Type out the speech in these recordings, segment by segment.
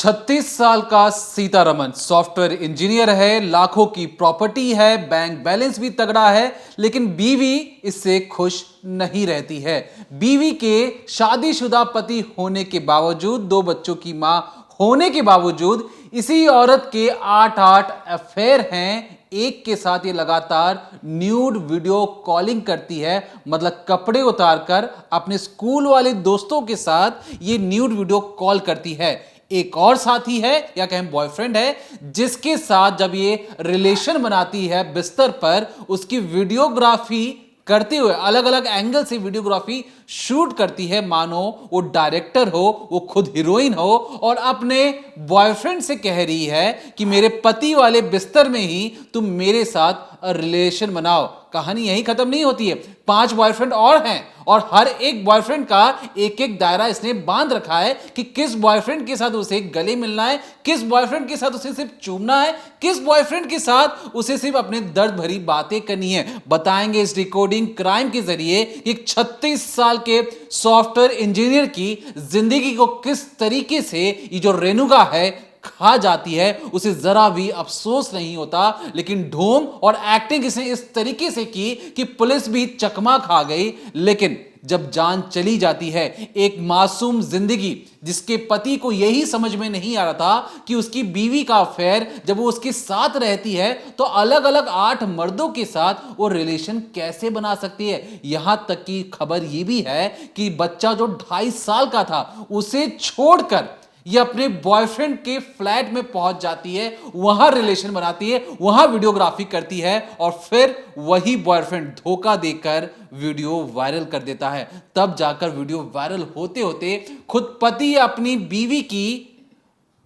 36 साल का Sitharaman software engineer है, लाखों की प्रॉपर्टी है, बैंक बैलेंस भी तगड़ा है, लेकिन बीवी इससे खुश नहीं रहती है। बीवी के शादीशुदा पति होने के बावजूद, 2 बच्चों की मां होने के बावजूद इसी औरत के 8 अफेयर हैं। एक के साथ ये लगातार न्यूड वीडियो कॉलिंग करती है, मतलब कपड़े उतारकर अपने स्कूल वाले दोस्तों के साथ ये न्यूड वीडियो कॉल करती है। एक और साथी है या कहें बॉयफ्रेंड है, जिसके साथ जब ये रिलेशन बनाती है बिस्तर पर, उसकी वीडियोग्राफी करते हुए अलग अलग एंगल से वीडियोग्राफी शूट करती है, मानो वो डायरेक्टर हो, वो खुद हीरोइन हो, और अपने बॉयफ्रेंड से कह रही है कि मेरे पति वाले बिस्तर में ही तुम मेरे साथ रिलेशन बनाओ। कहानी यही खत्म नहीं होती है, 5 बॉयफ्रेंड और हैं और हर एक बॉयफ्रेंड का एक एक दायरा इसने बांध रखा है कि किस बॉयफ्रेंड के साथ उसे गले मिलना है, किस बॉयफ्रेंड के साथ उसे सिर्फ चूमना है, किस बॉयफ्रेंड के साथ उसे सिर्फ अपने दर्द भरी बातें करनी है। बताएंगे इस डिकोडिंग क्राइम के जरिए एक 36 साल के सॉफ्टवेयर इंजीनियर की जिंदगी को किस तरीके से ये जो रेणुका है खा जाती है, उसे जरा भी अफसोस नहीं होता। लेकिन ढोंग और एक्टिंग इसने इस तरीके से की कि पुलिस भी चकमा खा गई। लेकिन जब जान चली जाती है, एक मासूम जिंदगी जिसके पति को यही समझ में नहीं आ रहा था कि उसकी बीवी का अफेयर, जब वो उसके साथ रहती है तो अलग अलग 8 मर्दों के साथ वो रिलेशन कैसे बना सकती है। यहां तक की खबर ये भी है कि बच्चा जो 2.5 साल का था, उसे छोड़कर ये अपने बॉयफ्रेंड के फ्लैट में पहुंच जाती है, वहां रिलेशन बनाती है, वहां वीडियोग्राफी करती है और फिर वही बॉयफ्रेंड धोखा देकर वीडियो वायरल कर देता है। तब जाकर वीडियो वायरल होते होते खुद पति अपनी बीवी की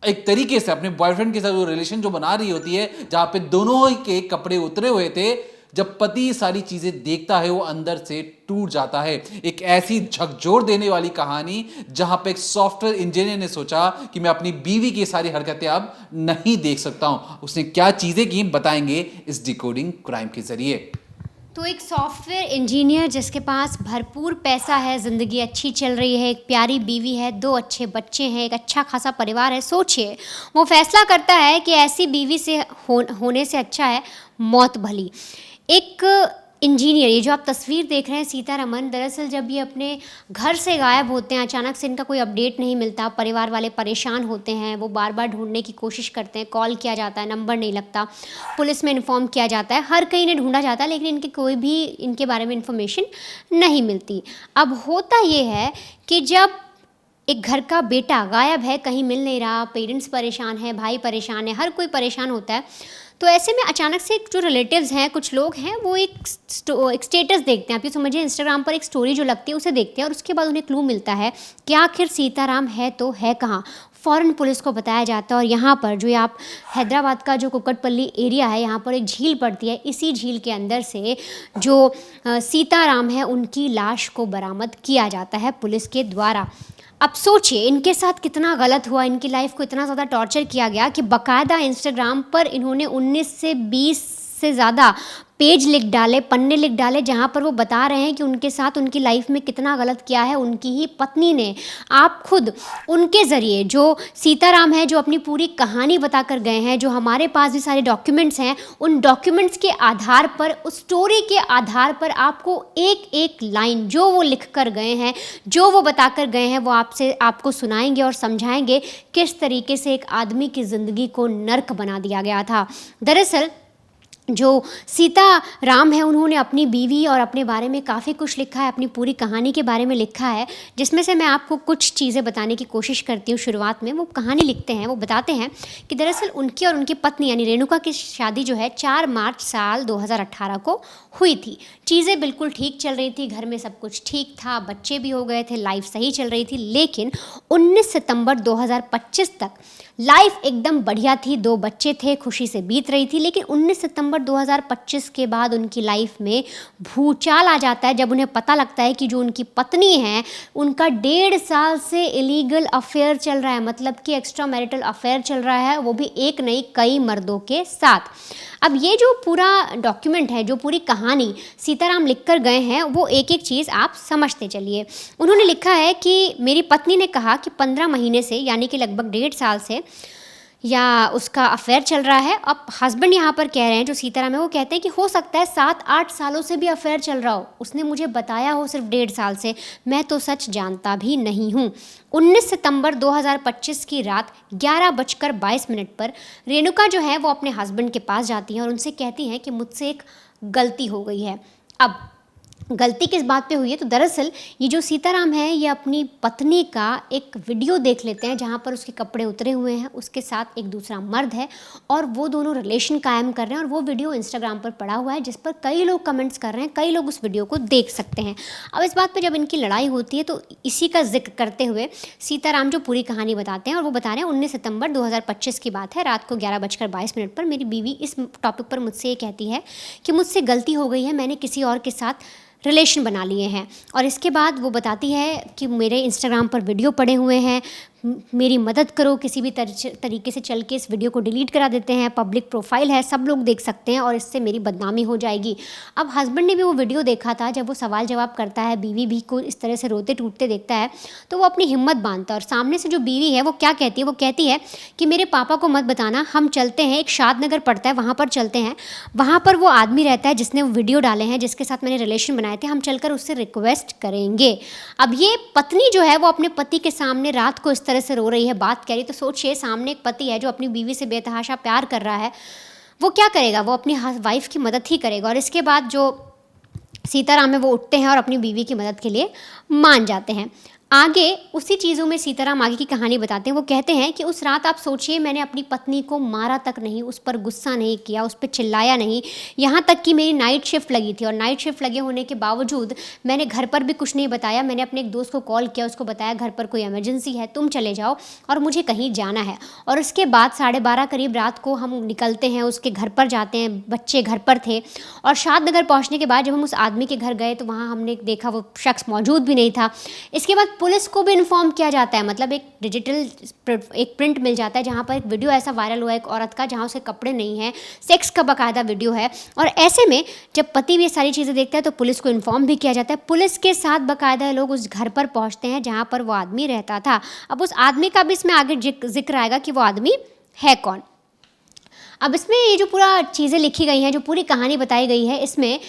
एक तरीके से अपने बॉयफ्रेंड के साथ वो रिलेशन जो बना रही होती है, जहां पे दोनों ही के कपड़े उतरे हुए थे, जब पति सारी चीजें देखता है वो अंदर से टूट जाता है। एक ऐसी झकझोर देने वाली कहानी जहां पे एक सॉफ्टवेयर इंजीनियर ने सोचा कि मैं अपनी बीवी की सारी हरकतें अब नहीं देख सकता हूं। उसने क्या चीजें की, बताएंगे इस डिकोडिंग क्राइम के जरिए। तो एक सॉफ्टवेयर इंजीनियर जिसके पास भरपूर पैसा है, ज़िंदगी अच्छी चल रही है, एक प्यारी बीवी है, 2 अच्छे बच्चे हैं, एक अच्छा खासा परिवार है, सोचिए वो फैसला करता है कि ऐसी बीवी से होने से अच्छा है मौत भली। एक इंजीनियर, ये जो आप तस्वीर देख रहे हैं सीतारमन, दरअसल जब ये अपने घर से गायब होते हैं, अचानक से इनका कोई अपडेट नहीं मिलता, परिवार वाले परेशान होते हैं, वो बार बार ढूंढने की कोशिश करते हैं, कॉल किया जाता है, नंबर नहीं लगता, पुलिस में इन्फॉर्म किया जाता है, हर कहीं इन्हें ढूंढा जाता है, लेकिन इनके कोई भी इनके बारे में इन्फॉर्मेशन नहीं मिलती। अब होता ये है कि जब एक घर का बेटा गायब है, कहीं मिल नहीं रहा, पेरेंट्स परेशान है, भाई परेशान है, हर कोई परेशान होता है, तो ऐसे में अचानक से जो रिलेटिव्स हैं, कुछ लोग हैं, वो एक स्टेटस देखते हैं। आप ये समझिए, इंस्टाग्राम पर एक स्टोरी जो लगती है उसे देखते हैं और उसके बाद उन्हें क्लू मिलता है कि आखिर सीताराम है तो है कहाँ। फ़ौरन पुलिस को बताया जाता है और यहाँ पर जो आप हैदराबाद का जो कुक्कटपल्ली एरिया है, यहाँ पर एक झील पड़ती है, इसी झील के अंदर से जो सीताराम है उनकी लाश को बरामद किया जाता है पुलिस के द्वारा। अब सोचिए इनके साथ कितना गलत हुआ, इनकी लाइफ को इतना ज़्यादा टॉर्चर किया गया कि बाकायदा इंस्टाग्राम पर इन्होंने 19 से 20 से ज़्यादा पेज लिख डाले, पन्ने लिख डाले, जहाँ पर वो बता रहे हैं कि उनके साथ उनकी लाइफ में कितना गलत किया है उनकी ही पत्नी ने। आप खुद उनके ज़रिए, जो सीताराम है, जो अपनी पूरी कहानी बता कर गए हैं, जो हमारे पास भी सारे डॉक्यूमेंट्स हैं, उन डॉक्यूमेंट्स के आधार पर, उस स्टोरी के आधार पर आपको एक एक लाइन जो वो लिख कर गए हैं, जो वो बता कर गए हैं, वो आपको सुनाएंगे और समझाएंगे किस तरीके से एक आदमी की ज़िंदगी को नर्क बना दिया गया था। दरअसल जो सीताराम है, उन्होंने अपनी बीवी और अपने बारे में काफ़ी कुछ लिखा है, अपनी पूरी कहानी के बारे में लिखा है, जिसमें से मैं आपको कुछ चीज़ें बताने की कोशिश करती हूँ। शुरुआत में वो कहानी लिखते हैं, वो बताते हैं कि दरअसल उनकी और उनकी पत्नी यानी रेणुका की शादी जो है 4 मार्च साल 2018 को हुई थी। चीज़ें बिल्कुल ठीक चल रही थी, घर में सब कुछ ठीक था, बच्चे भी हो गए थे, लाइफ सही चल रही थी। लेकिन 19 सितंबर 2025 तक लाइफ एकदम बढ़िया थी, 2 बच्चे थे, खुशी से बीत रही थी। लेकिन 19 सितंबर सितंबर 2025 के बाद उनकी लाइफ में भूचाल आ जाता है, जब उन्हें पता लगता है कि जो उनकी पत्नी है उनका 1.5 साल से इलीगल अफेयर चल रहा है, मतलब कि एक्स्ट्रा मैरिटल अफेयर चल रहा है, वो भी एक नहीं कई मर्दों के साथ। अब ये जो पूरा डॉक्यूमेंट है, जो पूरी कहानी सीताराम लिख कर गए हैं, वो एक एक चीज़ आप समझते चलिए। उन्होंने लिखा है कि मेरी पत्नी ने कहा कि 15 महीने से, यानी कि लगभग 1.5 साल से या उसका अफेयर चल रहा है। अब हस्बैंड यहाँ पर कह रहे हैं, जो सीताराम है वो कहते हैं कि हो सकता है 7-8 सालों से भी अफेयर चल रहा हो, उसने मुझे बताया हो सिर्फ 1.5 साल से, मैं तो सच जानता भी नहीं हूँ। 19 सितंबर 2025 की रात 11:22 पर रेणुका जो है वो अपने हस्बैंड के पास जाती हैं और उनसे कहती हैं कि मुझसे एक गलती हो गई है। अब गलती किस बात पे हुई है, तो दरअसल ये जो सीताराम है ये अपनी पत्नी का एक वीडियो देख लेते हैं जहाँ पर उसके कपड़े उतरे हुए हैं, उसके साथ एक दूसरा मर्द है और वो दोनों रिलेशन कायम कर रहे हैं, और वो वीडियो इंस्टाग्राम पर पड़ा हुआ है जिस पर कई लोग कमेंट्स कर रहे हैं, कई लोग उस वीडियो को देख सकते हैं। अब इस बात पर जब इनकी लड़ाई होती है तो इसी का जिक्र करते हुए सीताराम जो पूरी कहानी बताते हैं, और वो बता रहे हैं 19 सितंबर 2025 की बात है, रात को 11:22 पर मेरी बीवी इस टॉपिक पर मुझसे ये कहती है कि मुझसे गलती हो गई है, मैंने किसी और के साथ रिलेशन बना लिए हैं। और इसके बाद वो बताती है कि मेरे इंस्टाग्राम पर वीडियो पड़े हुए हैं, मेरी मदद करो, किसी भी तरीके से चल के इस वीडियो को डिलीट करा देते हैं, पब्लिक प्रोफाइल है, सब लोग देख सकते हैं और इससे मेरी बदनामी हो जाएगी। अब हस्बैंड ने भी वो वीडियो देखा था, जब वो सवाल जवाब करता है, बीवी भी को इस तरह से रोते टूटते देखता है, तो वो अपनी हिम्मत बांधता है और सामने से जो बीवी है वो क्या कहती है, वो कहती है कि मेरे पापा को मत बताना, हम चलते हैं, एक शादनगर पड़ता है वहाँ पर चलते हैं, वहाँ पर वो आदमी रहता है जिसने वो वीडियो डाले हैं, जिसके साथ मैंने रिलेशन बनाए थे, हम चलकर उससे रिक्वेस्ट करेंगे। अब ये पत्नी जो है वो अपने पति के सामने रात को इस तरह से रो रही है, बात कह रही, तो सोचिए सामने एक पति है जो अपनी बीवी से बेतहाशा प्यार कर रहा है, वो क्या करेगा, वो अपनी वाइफ की मदद ही करेगा। और इसके बाद जो सीताराम है वो उठते हैं और अपनी बीवी की मदद के लिए मान जाते हैं। आगे उसी चीज़ों में सीताराम आगे की कहानी बताते हैं। वो कहते हैं कि उस रात आप सोचिए, मैंने अपनी पत्नी को मारा तक नहीं, उस पर गुस्सा नहीं किया, उस पर चिल्लाया नहीं, यहाँ तक कि मेरी नाइट शिफ्ट लगी थी और नाइट शिफ्ट लगे होने के बावजूद मैंने घर पर भी कुछ नहीं बताया। मैंने अपने एक दोस्त को कॉल किया, उसको बताया घर पर कोई इमरजेंसी है, तुम चले जाओ और मुझे कहीं जाना है। और उसके बाद 12:30 करीब रात को हम निकलते हैं, उसके घर पर जाते हैं, बच्चे घर पर थे। और शादनगर पहुँचने के बाद जब हम उस आदमी के घर गए तो वहाँ हमने देखा वो शख्स मौजूद भी नहीं था। इसके बाद पुलिस को भी इन्फॉर्म किया जाता है, मतलब एक डिजिटल एक प्रिंट मिल जाता है जहाँ पर एक वीडियो ऐसा वायरल हुआ है एक औरत का, जहाँ उसे कपड़े नहीं हैं, सेक्स का बाकायदा वीडियो है। और ऐसे में जब पति भी ये सारी चीज़ें देखता है तो पुलिस को इन्फॉर्म भी किया जाता है। पुलिस के साथ बाकायदा लोग उस घर पर पहुँचते हैं जहाँ पर वो आदमी रहता था। अब उस आदमी का भी इसमें आगे जिक्र आएगा कि वो आदमी है कौन। अब इसमें ये जो पूरा चीज़ें लिखी गई हैं, जो पूरी कहानी बताई गई है, इसमें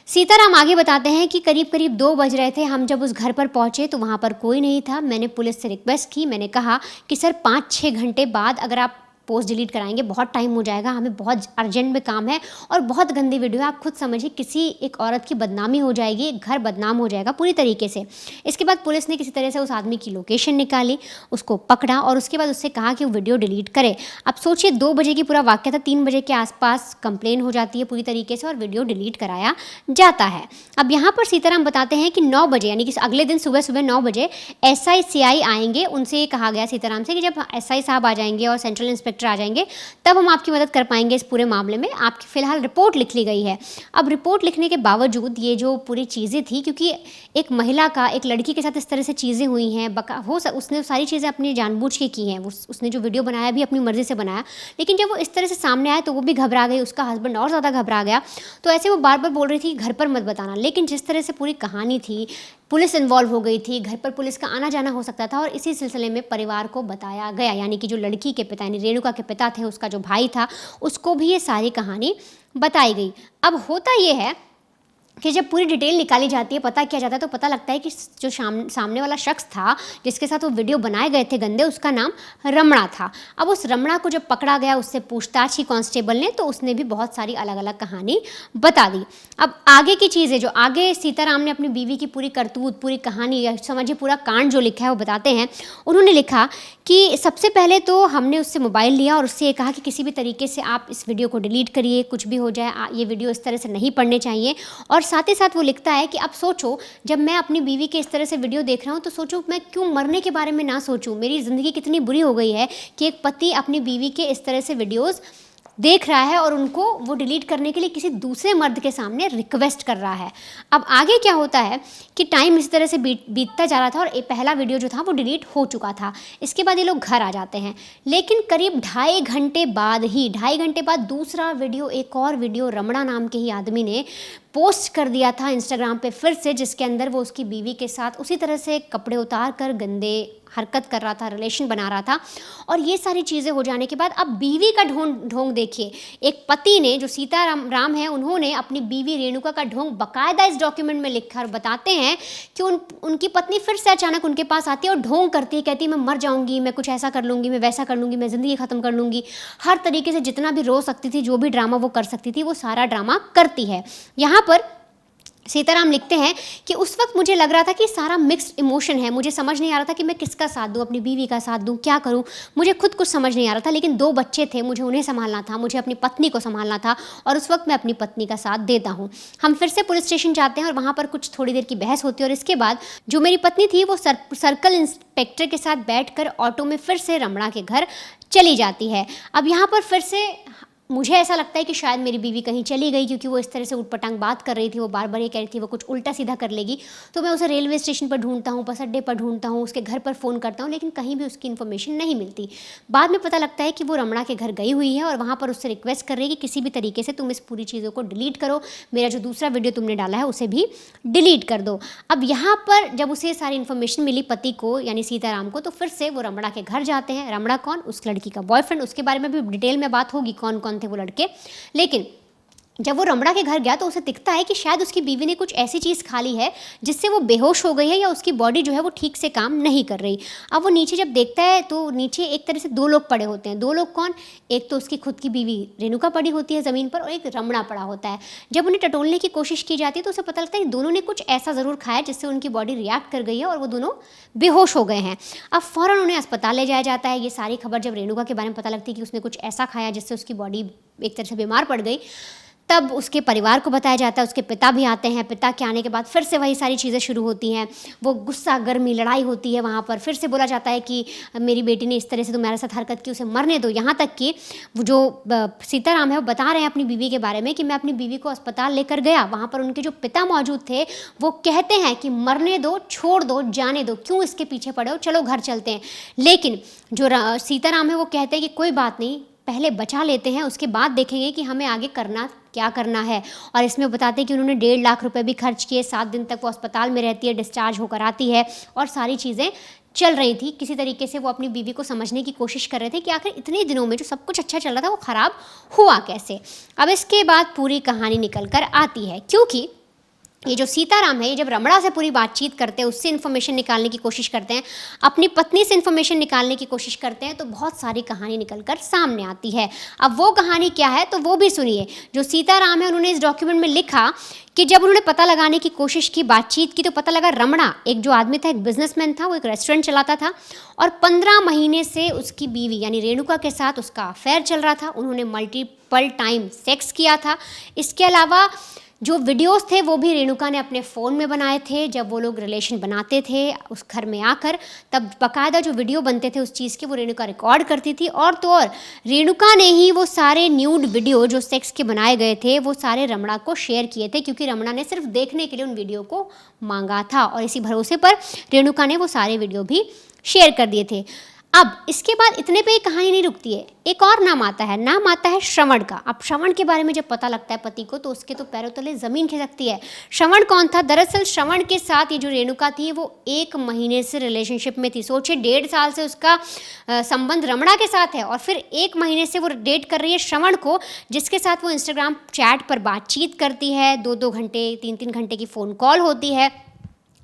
सीताराम आगे बताते हैं कि करीब 2 बज रहे थे, हम जब उस घर पर पहुंचे तो वहां पर कोई नहीं था। मैंने पुलिस से रिक्वेस्ट की, मैंने कहा कि सर 5-6 घंटे बाद अगर आप पोस्ट डिलीट कराएंगे बहुत टाइम हो जाएगा, हमें बहुत अर्जेंट में काम है और बहुत गंदी वीडियो है, आप खुद समझिए किसी एक औरत की बदनामी हो जाएगी, एक घर बदनाम हो जाएगा पूरी तरीके से। इसके बाद पुलिस ने किसी तरह से उस आदमी की लोकेशन निकाली, उसको पकड़ा और उसके बाद उससे कहा कि वो वीडियो डिलीट करे। अब सोचिए 2 बजे की पूरा वाक्य था, 3 बजे के आसपास कंप्लेन हो जाती है पूरी तरीके से और वीडियो डिलीट कराया जाता है। अब यहाँ पर सीताराम बताते हैं कि 9 बजे यानी कि अगले दिन सुबह 9 बजे SI CI आएंगे। उनसे ये कहा गया सीताराम से कि जब SI साहब आ जाएंगे और सेंट्रल इंस्पेक्टर आ जाएंगे तब हम आपकी मदद कर पाएंगे इस पूरे मामले में। आपकी फ़िलहाल रिपोर्ट लिख ली गई है। अब रिपोर्ट लिखने के बावजूद ये जो पूरी चीज़ें थी, क्योंकि एक महिला का एक लड़की के साथ इस तरह से चीज़ें हुई हैं, उसने सारी चीज़ें अपनी जानबूझ के की हैं, उसने जो वीडियो बनाया भी अपनी मर्ज़ी से बनाया, लेकिन जब वो इस तरह से सामने आया तो वो भी घबरा गई, उसका हस्बैंड और ज़्यादा घबरा गया। तो ऐसे वो बार बार बोल रही थी घर पर मत बताना, लेकिन जिस तरह से पूरी कहानी थी, पुलिस इन्वॉल्व हो गई थी, घर पर पुलिस का आना जाना हो सकता था और इसी सिलसिले में परिवार को बताया गया, यानी कि जो लड़की के पिता यानी रेणुका के पिता थे, उसका जो भाई था, उसको भी ये सारी कहानी बताई गई। अब होता ये है कि जब पूरी डिटेल निकाली जाती है, पता किया जाता है, तो पता लगता है कि जो सामने वाला शख्स था जिसके साथ वो वीडियो बनाए गए थे गंदे, उसका नाम रमणा था। अब उस रमणा को जब पकड़ा गया, उससे पूछताछ की कांस्टेबल ने, तो उसने भी बहुत सारी अलग अलग कहानी बता दी। अब आगे की चीज़ें जो आगे सीताराम ने अपनी बीवी की पूरी करतूत, पूरी कहानी, समझिए पूरा कांड जो लिखा है वो बताते हैं। उन्होंने लिखा कि सबसे पहले तो हमने उससे मोबाइल लिया और उससे ये कहा कि किसी भी तरीके से आप इस वीडियो को डिलीट करिए, कुछ भी हो जाए, ये वीडियो इस तरह से नहीं पढ़ने चाहिए। और साथ ही साथ वो लिखता है कि अब सोचो, जब मैं अपनी बीवी के इस तरह से वीडियो देख रहा हूँ तो सोचो मैं क्यों मरने के बारे में ना सोचूं, मेरी ज़िंदगी कितनी बुरी हो गई है कि एक पति अपनी बीवी के इस तरह से वीडियोस देख रहा है और उनको वो डिलीट करने के लिए किसी दूसरे मर्द के सामने रिक्वेस्ट कर रहा है। अब आगे क्या होता है कि टाइम इस तरह से बीतता जा रहा था और पहला वीडियो जो था वो डिलीट हो चुका था। इसके बाद ये लोग घर आ जाते हैं, लेकिन करीब 2.5 घंटे बाद दूसरा वीडियो, एक और वीडियो रमणा नाम के ही आदमी ने पोस्ट कर दिया था इंस्टाग्राम पे फिर से, जिसके अंदर वो उसकी बीवी के साथ उसी तरह से कपड़े उतार कर गंदे हरकत कर रहा था, रिलेशन बना रहा था। और ये सारी चीज़ें हो जाने के बाद अब बीवी का ढोंग देखिए। एक पति ने, जो सीताराम है, उन्होंने अपनी बीवी रेणुका का ढोंग बाकायदा इस डॉक्यूमेंट में लिखा और बताते हैं कि उनकी पत्नी फिर से अचानक उनके पास आती है और ढोंग करती है, कहती है मैं मर जाऊंगी, मैं कुछ ऐसा कर लूँगी, मैं वैसा कर लूँगी, मैं ज़िंदगी ख़त्म कर लूँगी। हर तरीके से जितना भी रो सकती थी, जो भी ड्रामा वो कर सकती थी, वो सारा ड्रामा करती है। यहाँ पर सीताराम लिखते हैं कि उस वक्त मुझे लग रहा था कि सारा मिक्स्ड इमोशन है, मुझे समझ नहीं आ रहा था कि मैं किसका साथ दूं, अपनी बीवी का साथ दूं, क्या करूं, मुझे खुद कुछ समझ नहीं आ रहा था। लेकिन 2 बच्चे थे, मुझे उन्हें संभालना था, मुझे अपनी पत्नी को संभालना था और उस वक्त मैं अपनी पत्नी का साथ देता हूं। हम फिर से पुलिस स्टेशन जाते हैं और वहाँ पर कुछ थोड़ी देर की बहस होती है और इसके बाद जो मेरी पत्नी थी वो सर्कल इंस्पेक्टर के साथ बैठ ऑटो में फिर से रमणा के घर चली जाती है। अब यहाँ पर फिर से मुझे ऐसा लगता है कि शायद मेरी बीवी कहीं चली गई, क्योंकि वो इस तरह से उटपटांग बात कर रही थी, वो बार बार ये कह रही थी वो कुछ उल्टा सीधा कर लेगी। तो मैं उसे रेलवे स्टेशन पर ढूंढता हूँ, बस अड्डे पर ढूंढता हूँ, उसके घर पर फ़ोन करता हूँ, लेकिन कहीं भी उसकी इन्फॉर्मेशन नहीं मिलती। बाद में पता लगता है कि वो रमणा के घर गई हुई है और वहाँ पर उससे रिक्वेस्ट कर रही है कि किसी भी तरीके से तुम इस पूरी चीज़ों को डिलीट करो, मेरा जो दूसरा वीडियो तुमने डाला है उसे भी डिलीट कर दो। अब यहाँ पर जब उसे सारी इन्फॉर्मेशन मिली पति को, यानी सीताराम को, तो फिर से वो रमणा के घर जाते हैं। रमणा कौन? उस लड़की का बॉयफ्रेंड। उसके बारे में भी डिटेल में बात होगी, कौन कौन थे वो लड़के। लेकिन जब वो रमणा के घर गया तो उसे दिखता है कि शायद उसकी बीवी ने कुछ ऐसी चीज़ खा ली है जिससे वो बेहोश हो गई है, या उसकी बॉडी जो है वो ठीक से काम नहीं कर रही। अब वो नीचे जब देखता है तो नीचे एक तरह से 2 लोग पड़े होते हैं। 2 लोग कौन? एक तो उसकी खुद की बीवी रेणुका पड़ी होती है ज़मीन पर और एक रमणा पड़ा होता है। जब उन्हें टटोलने की कोशिश की जाती है तो उसे पता लगता है कि दोनों ने कुछ ऐसा ज़रूर खाया जिससे उनकी बॉडी रिएक्ट कर गई है और वो दोनों बेहोश हो गए हैं। अब फ़ौरन उन्हें अस्पताल ले जाया जाता है। ये सारी खबर जब रेणुका के बारे में पता लगती है कि उसने कुछ ऐसा खाया जिससे उसकी बॉडी एक तरह से बीमार पड़ गई, तब उसके परिवार को बताया जाता है। उसके पिता भी आते हैं। पिता के आने के बाद फिर से वही सारी चीज़ें शुरू होती हैं। वो गुस्सा गर्मी लड़ाई होती है वहाँ पर। फिर से बोला जाता है कि मेरी बेटी ने इस तरह से तुम्हारे साथ हरकत की, उसे मरने दो। यहाँ तक कि वो जो सीताराम है वो बता रहे हैं अपनी बीवी के बारे में कि मैं अपनी बीवी को अस्पताल लेकर गया, वहाँ पर उनके जो पिता मौजूद थे वो कहते हैं कि मरने दो, छोड़ दो, जाने दो, क्यों इसके पीछे पड़े हो, चलो घर चलते हैं। लेकिन जो सीताराम है वो कहते हैं कि कोई बात नहीं, पहले बचा लेते हैं, उसके बाद देखेंगे कि हमें आगे क्या करना है। और इसमें बताते हैं कि उन्होंने 1.5 लाख रुपए भी खर्च किए। 7 दिन तक वो अस्पताल में रहती है, डिस्चार्ज होकर आती है और सारी चीज़ें चल रही थी। किसी तरीके से वो अपनी बीवी को समझने की कोशिश कर रहे थे कि आखिर इतने दिनों में जो सब कुछ अच्छा चल रहा था वो ख़राब हुआ कैसे। अब इसके बाद पूरी कहानी निकल कर आती है, क्योंकि ये जो सीताराम है, ये जब रमणा से पूरी बातचीत करते हैं, उससे इन्फॉर्मेशन निकालने की कोशिश करते हैं, अपनी पत्नी से इन्फॉर्मेशन निकालने की कोशिश करते हैं, तो बहुत सारी कहानी निकल कर सामने आती है। अब वो कहानी क्या है तो वो भी सुनिए। जो सीताराम है उन्होंने इस डॉक्यूमेंट में लिखा कि जब उन्होंने पता लगाने की कोशिश की, बातचीत की, तो पता लगा रमणा एक जो आदमी था, एक बिजनेसमैन था, वो एक रेस्टोरेंट चलाता था और 15 महीने से उसकी बीवी यानी रेणुका के साथ उसका अफेयर चल रहा था। उन्होंने मल्टीपल टाइम सेक्स किया था। इसके अलावा जो वीडियोस थे वो भी रेणुका ने अपने फ़ोन में बनाए थे। जब वो लोग रिलेशन बनाते थे उस घर में आकर, तब बाकायदा जो वीडियो बनते थे उस चीज़ के वो रेणुका रिकॉर्ड करती थी। और तो और रेणुका ने ही वो सारे न्यूड वीडियो जो सेक्स के बनाए गए थे वो सारे रमणा को शेयर किए थे, क्योंकि रमणा ने सिर्फ देखने के लिए उन वीडियो को मांगा था और इसी भरोसे पर रेणुका ने वो सारे वीडियो भी शेयर कर दिए थे। अब इसके बाद इतने पे ही कहानी नहीं रुकती है, एक और नाम आता है श्रवण का। अब श्रवण के बारे में जब पता लगता है पति को तो उसके तो पैरों तले ज़मीन खिसकती है। श्रवण कौन था? दरअसल श्रवण के साथ ये जो रेणुका थी वो 1 महीने से रिलेशनशिप में थी। सोचिए, 1.5 साल से उसका संबंध रमणा के साथ है और फिर 1 महीने से वो डेट कर रही है श्रवण को, जिसके साथ वो इंस्टाग्राम चैट पर बातचीत करती है। 2-2 घंटे 3-3 घंटे की फ़ोन कॉल होती है।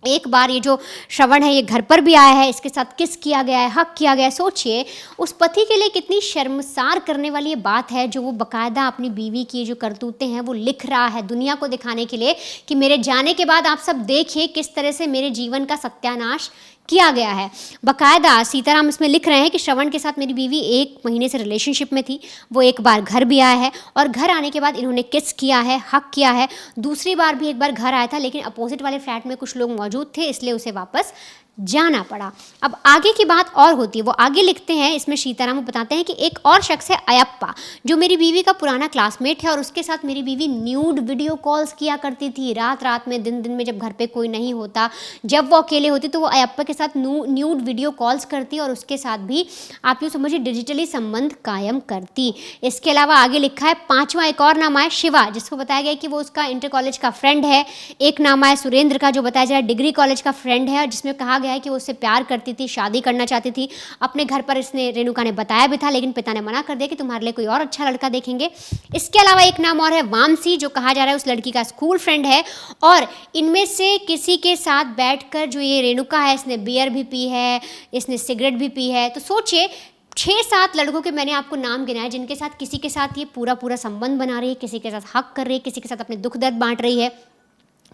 एक बार ये जो श्रवण है ये घर पर भी आया है, इसके साथ किस किया गया है, हक किया गया है। सोचिए उस पति के लिए कितनी शर्मसार करने वाली ये बात है, जो वो बाकायदा अपनी बीवी की जो करतूतें हैं वो लिख रहा है दुनिया को दिखाने के लिए कि मेरे जाने के बाद आप सब देखिए किस तरह से मेरे जीवन का सत्यानाश किया गया है। बाकायदा सीताराम इसमें लिख रहे हैं कि श्रवण के साथ मेरी बीवी 1 महीने से रिलेशनशिप में थी, वो एक बार घर भी आया है और घर आने के बाद इन्होंने किस किया है, हक किया है। दूसरी बार भी एक बार घर आया था, लेकिन अपोजिट वाले फ्लैट में कुछ लोग मौजूद थे, इसलिए उसे वापस जाना पड़ा। अब आगे की बात और होती है, वो आगे लिखते हैं, इसमें सीताराम बताते हैं कि एक और शख्स है अयप्पा, जो मेरी बीवी का पुराना क्लासमेट है और उसके साथ मेरी बीवी न्यूड वीडियो कॉल्स किया करती थी रात रात में, दिन दिन में, जब घर पे कोई नहीं होता, जब वो अकेले होती तो वो अयप्पा के साथ न्यूड वीडियो कॉल्स करती और उसके साथ भी आप यूँ समझिए डिजिटली संबंध कायम करती। इसके अलावा आगे लिखा है पांचवा एक और नाम है शिवा, जिसको बताया गया कि वो उसका इंटर कॉलेज का फ्रेंड है। एक नाम है सुरेंद्र का, जो बताया जा रहा है डिग्री कॉलेज का फ्रेंड है, जिसमें कहा गया है कि वो उससे प्यार करती थी, शादी करना चाहती थी। अपने घर पर इसने रेणुका ने बताया भी था, लेकिन पिता ने मना कर दिया कि तुम्हारे लिए कोई और अच्छा लड़का देखेंगे। इसके अलावा एक नाम और है वामसी, जो कहा जा रहा है उस लड़की का स्कूल फ्रेंड है, और इनमें से किसी के साथ बैठकर जो ये रेणुका है, इसने बियर भी पी है, इसने सिगरेट भी पी है। तो सोचिए 6-7 लड़कों के मैंने आपको नाम गिनाए, जिनके साथ किसी के साथ ये पूरा पूरा संबंध बना रही है, किसी के साथ हक कर रही है, किसी के साथ अपने दुख दर्द बांट रही है,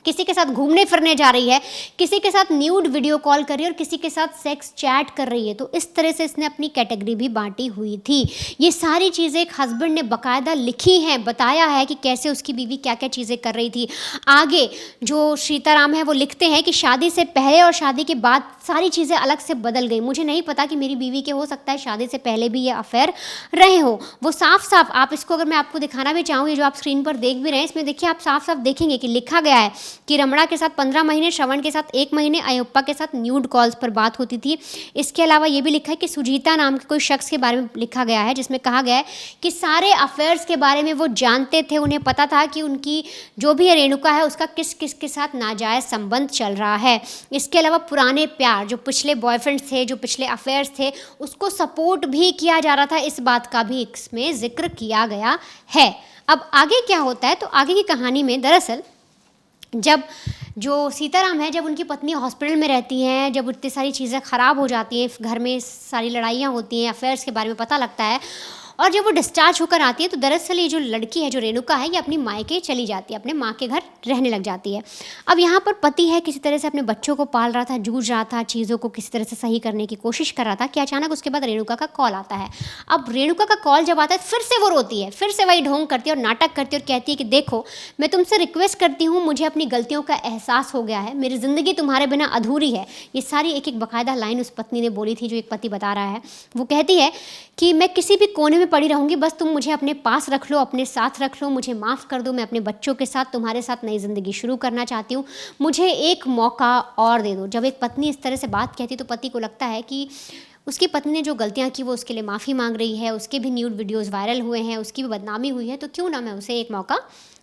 किसी के साथ घूमने फिरने जा रही है, किसी के साथ न्यूड वीडियो कॉल कर रही है और किसी के साथ सेक्स चैट कर रही है। तो इस तरह से इसने अपनी कैटेगरी भी बांटी हुई थी। ये सारी चीज़ें एक हस्बैंड ने बाकायदा लिखी हैं, बताया है कि कैसे उसकी बीवी क्या क्या चीज़ें कर रही थी। आगे जो सीताराम है वो लिखते हैं कि शादी से पहले और शादी के बाद सारी चीज़ें अलग से बदल गई। मुझे नहीं पता कि मेरी बीवी के हो सकता है शादी से पहले भी ये अफेयर रहे हो। वो साफ साफ, आप इसको अगर मैं आपको दिखाना भी चाहूँ, ये जो आप स्क्रीन पर देख भी रहे हैं, इसमें देखिए आप साफ साफ देखेंगे कि लिखा गया है कि रमणा के साथ 15 महीने, श्रवण के साथ 1 महीने, अयप्पा के साथ न्यूड कॉल्स पर बात होती थी। इसके अलावा ये भी लिखा है कि सुजीता नाम के कोई शख्स के बारे में लिखा गया है, जिसमें कहा गया है कि सारे अफेयर्स के बारे में वो जानते थे, उन्हें पता था कि उनकी जो भी रेणुका है उसका किस किस के साथ नाजायज़ संबंध चल रहा है। इसके अलावा पुराने प्यार, जो पिछले बॉयफ्रेंड्स थे, जो पिछले अफेयर्स थे, उसको सपोर्ट भी किया जा रहा था, इस बात का भी इसमें जिक्र किया गया है। अब आगे क्या होता है, तो आगे की कहानी में दरअसल जब जो सीताराम है, जब उनकी पत्नी हॉस्पिटल में रहती हैं, जब इतनी सारी चीज़ें ख़राब हो जाती हैं, घर में सारी लड़ाइयाँ होती हैं, अफेयर्स के बारे में पता लगता है, और जब वो डिस्चार्ज होकर आती है तो दरअसल ये जो लड़की है, जो रेणुका है, ये अपनी मायके चली जाती है, अपने माँ के घर रहने लग जाती है। अब यहाँ पर पति है, किसी तरह से अपने बच्चों को पाल रहा था, जूझ रहा था, चीज़ों को किसी तरह से सही करने की कोशिश कर रहा था कि अचानक उसके बाद रेणुका का कॉल आता है। अब रेणुका का कॉल जब आता है, फिर से वो रोती है, फिर से वही ढोंग करती है और नाटक करती है और कहती है कि देखो, मैं तुमसे रिक्वेस्ट करती हूँ, मुझे अपनी गलतियों का एहसास हो गया है, मेरी ज़िंदगी तुम्हारे बिना अधूरी है। ये सारी एक एक बाकायदा लाइन उस पत्नी ने बोली थी, जो एक पति बता रहा है। वो कहती है कि मैं किसी भी कोने में पड़ी रहूँगी, बस तुम मुझे अपने पास रख लो, अपने साथ रख लो, मुझे माफ़ कर दो, मैं अपने बच्चों के साथ तुम्हारे साथ नई ज़िंदगी शुरू करना चाहती हूँ, मुझे एक मौका और दे दो। जब एक पत्नी इस तरह से बात कहती तो पति को लगता है कि उसकी पत्नी ने जो गलतियाँ की वो उसके लिए माफ़ी मांग रही है, उसके भी न्यूड वीडियोज़ वायरल हुए हैं, उसकी भी बदनामी हुई है, तो क्यों ना मैं उसे एक मौका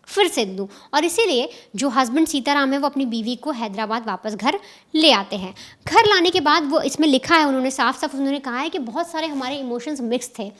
फिर से दूँ। और इसीलिए जो हस्बैंड सीताराम है वो अपनी बीवी को हैदराबाद वापस घर ले आते हैं। घर लाने के बाद वो इसमें लिखा है, उन्होंने साफ साफ उन्होंने कहा है कि बहुत सारे हमारे इमोशंस मिक्स थे,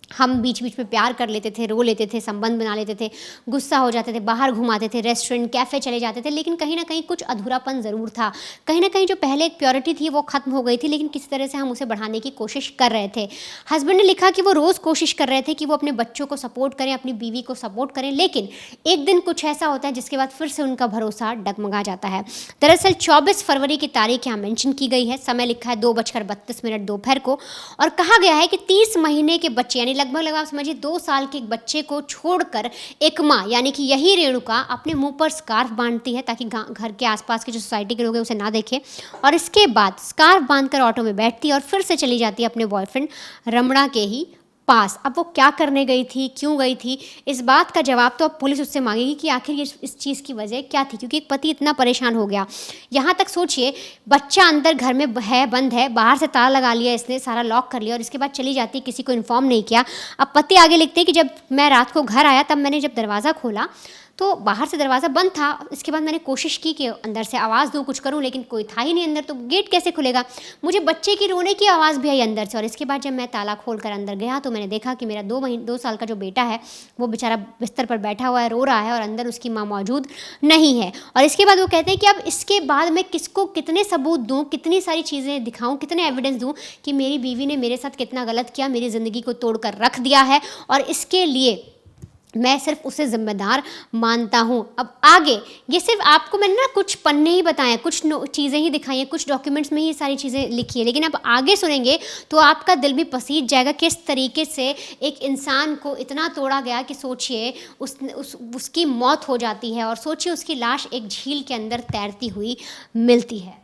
हम बीच बीच में प्यार कर लेते थे, रो लेते थे, संबंध बना लेते थे, गुस्सा हो जाते थे, बाहर घुमाते थे, रेस्टोरेंट कैफ़े चले जाते थे, लेकिन कहीं ना कहीं कुछ अधूरापन ज़रूर था। कहीं ना कहीं जो पहले एक प्योरिटी थी वो ख़त्म हो गई थी, लेकिन किसी तरह से हम उसे बढ़ाने की कोशिश कर रहे थे। हस्बैंड ने लिखा कि वो रोज़ कोशिश कर रहे थे कि वो अपने बच्चों को सपोर्ट करें, अपनी बीवी को सपोर्ट करें, लेकिन एक दिन कुछ ऐसा होता है जिसके बाद फिर से उनका भरोसा डगमगा जाता है। दरअसल 24 फरवरी की तारीख यहाँ मेंशन की गई है, समय लिखा है 2:32 दोपहर को, और कहा गया है कि 30 महीने के बच्चे, यानी लगभग आप समझिए 2 साल के एक बच्चे को छोड़कर एक माँ, यानी कि यही रेणुका, अपने मुंह पर स्कार्फ बांधती है ताकि घर के आसपास के जो सोसाइटी के लोग हैं उसे ना देखें, और इसके बाद स्कार्फ बांधकर ऑटो में बैठती है और फिर से चली जाती है अपने बॉयफ्रेंड रमणा के ही पास। अब वो क्या करने गई थी, क्यों गई थी, इस बात का जवाब तो अब पुलिस उससे मांगेगी कि आखिर ये इस चीज़ की वजह क्या थी, क्योंकि एक पति इतना परेशान हो गया। यहाँ तक सोचिए, बच्चा अंदर घर में है, बंद है, बाहर से ताला लगा लिया इसने, सारा लॉक कर लिया, और इसके बाद चली जाती है, किसी को इन्फॉर्म नहीं किया। अब पति आगे लिखते हैं कि जब मैं रात को घर आया तब मैंने जब दरवाज़ा खोला तो बाहर से दरवाज़ा बंद था। इसके बाद मैंने कोशिश की कि अंदर से आवाज़ दूँ, कुछ करूँ, लेकिन कोई था ही नहीं अंदर, तो गेट कैसे खुलेगा। मुझे बच्चे की रोने की आवाज़ भी आई अंदर से, और इसके बाद जब मैं ताला खोल कर अंदर गया तो मैंने देखा कि मेरा 2 साल का जो बेटा है वो बेचारा बिस्तर पर बैठा हुआ है, रो रहा है, और अंदर उसकी माँ मौजूद नहीं है। और इसके बाद वो कहते हैं कि अब इसके बाद मैं किसको कितने सबूत दूँ, कितनी सारी चीज़ें दिखाऊँ, कितने एविडेंस दूँ कि मेरी बीवी ने मेरे साथ कितना गलत किया, मेरी ज़िंदगी को तोड़ कर रख दिया है, और इसके लिए मैं सिर्फ उसे जिम्मेदार मानता हूँ। अब आगे ये सिर्फ आपको मैंने ना कुछ पन्ने ही बताए, कुछ चीज़ें ही दिखाई हैं, कुछ डॉक्यूमेंट्स में ही सारी चीज़ें लिखी है, लेकिन अब आगे सुनेंगे तो आपका दिल भी पसीज जाएगा किस तरीके से एक इंसान को इतना तोड़ा गया कि सोचिए उसकी मौत हो जाती है, और सोचिए उसकी लाश एक झील के अंदर तैरती हुई मिलती है।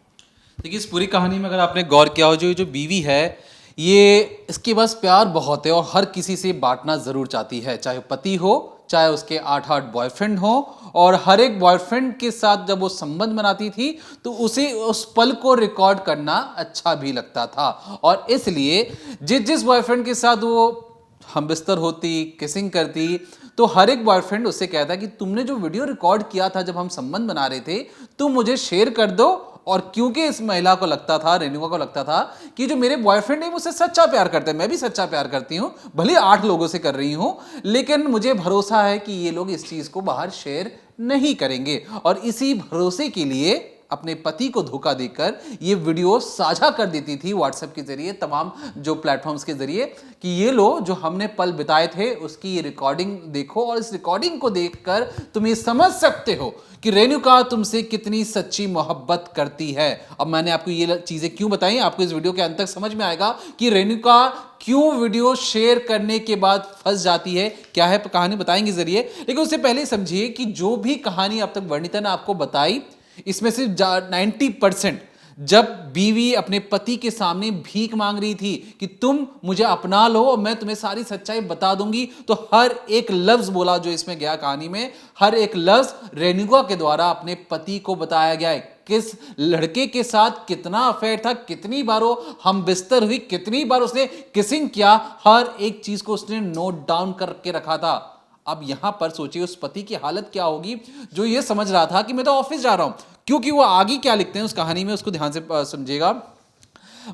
देखिए इस पूरी कहानी में अगर आपने गौर किया हो, जो जो बीवी है ये, इसके पास प्यार बहुत है और हर किसी से बांटना जरूर चाहती है, चाहे पति हो चाहे उसके 8-8 बॉयफ्रेंड हो। और हर एक बॉयफ्रेंड के साथ जब वो संबंध बनाती थी तो उसे उस पल को रिकॉर्ड करना अच्छा भी लगता था। और इसलिए जिस जिस बॉयफ्रेंड के साथ वो हम बिस्तर होती, किसिंग करती, तो हर एक बॉयफ्रेंड उससे कहता कि तुमने जो वीडियो रिकॉर्ड किया था जब हम संबंध बना रहे थे, तुम मुझे शेयर कर दो। और क्योंकि इस महिला को लगता था, रेणुका को लगता था कि जो मेरे बॉयफ्रेंड है मुझसे सच्चा प्यार करते हैं, मैं भी सच्चा प्यार करती हूं, भले 8 लोगों से कर रही हूं, लेकिन मुझे भरोसा है कि ये लोग इस चीज को बाहर शेयर नहीं करेंगे। और इसी भरोसे के लिए अपने पति को धोखा देकर ये वीडियो साझा कर देती थी व्हाट्सएप के जरिए, तमाम जो प्लेटफॉर्म्स के जरिए, कि ये लो जो हमने पल बिताए थे उसकी ये रिकॉर्डिंग देखो, और इस रिकॉर्डिंग को देखकर तुम ये समझ सकते हो कि रेणुका तुमसे कितनी सच्ची मोहब्बत करती है। अब मैंने आपको ये चीजें क्यों बताई, आपको इस वीडियो के अंत तक समझ में आएगा कि रेणुका क्यों वीडियो शेयर करने के बाद फंस जाती है, क्या है कहानी बताएंगे जरिए। लेकिन उससे पहले समझिए कि जो भी कहानी अब तक वर्णिता ने आपको बताई, इसमें से 90% जब बीवी अपने पति के सामने भीख मांग रही थी कि तुम मुझे अपना लो और मैं तुम्हें सारी सच्चाई बता दूंगी, तो हर एक लफ्ज बोला जो इसमें गया कहानी में, हर एक लफ्ज रेणुका के द्वारा अपने पति को बताया गया है। किस लड़के के साथ कितना अफेयर था, कितनी बार वो हम बिस्तर हुई, कितनी बार उसने किसिंग किया, हर एक चीज को उसने नोट डाउन करके रखा था। अब यहां पर सोचिए उस पति की हालत क्या होगी जो ये समझ रहा था कि मैं तो ऑफिस जा रहा हूं, क्योंकि वो आगे क्या लिखते हैं उस कहानी में, उसको ध्यान से समझिएगा।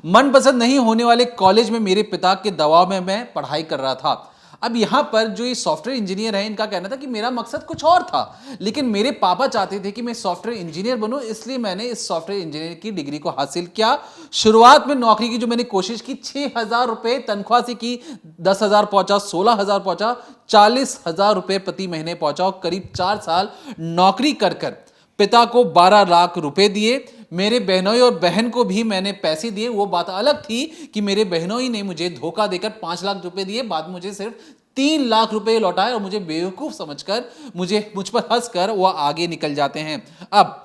मनपसंद नहीं होने वाले कॉलेज में मेरे पिता के दबाव में मैं पढ़ाई कर रहा था। अब यहां पर जो ये सॉफ्टवेयर इंजीनियर है, इनका कहना था कि मेरा मकसद कुछ और था, लेकिन मेरे पापा चाहते थे कि मैं सॉफ्टवेयर इंजीनियर बनूं, इसलिए मैंने इस सॉफ्टवेयर इंजीनियर की डिग्री को हासिल किया। शुरुआत में नौकरी की जो मैंने कोशिश की, 6,000 रुपए तनख्वाह से की, 10,000 पहुंचा, 16,000 पहुंचा, 40,000 रुपए प्रति महीने पहुंचा, और करीब 4 साल नौकरी कर पिता को 12 लाख रुपए दिए। मेरे बहनोई और बहन को भी मैंने पैसे दिए। वो बात अलग थी कि मेरे बहनोई ने मुझे धोखा देकर 5 लाख रुपए दिए, बाद में मुझे सिर्फ 3 लाख रुपए लौटाए, और मुझे बेवकूफ समझकर मुझ पर हंसकर वो आगे निकल जाते हैं। अब